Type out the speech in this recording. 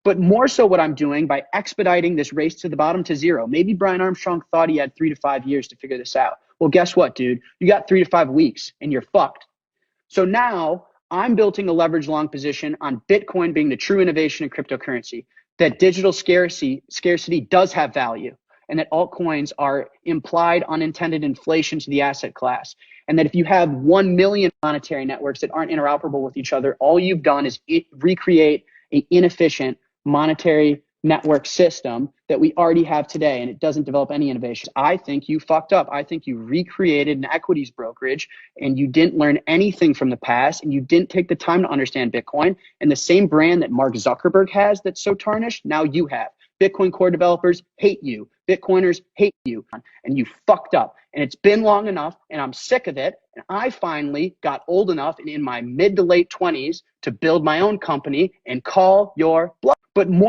But more so what I'm doing by expediting this race to the bottom to zero. Maybe Brian Armstrong thought he had 3 to 5 years to figure this out. Well, guess what, dude? You got 3 to 5 weeks and you're fucked. So now I'm building a leverage long position on Bitcoin being the true innovation in cryptocurrency, that digital scarcity does have value, and that altcoins are implied unintended inflation to the asset class. And that if you have 1 million monetary networks that aren't interoperable with each other, all you've done is recreate an inefficient monetary network system that we already have today, and it doesn't develop any innovation. I think you fucked up. I think you recreated an equities brokerage and you didn't learn anything from the past, and you didn't take the time to understand Bitcoin. And the same brand that Mark Zuckerberg has that's so tarnished, now you have. Bitcoin core developers hate you. Bitcoiners hate you. And you fucked up. And it's been long enough, and I'm sick of it. And I finally got old enough and in my mid to late 20s to build my own company and call your bluff. But more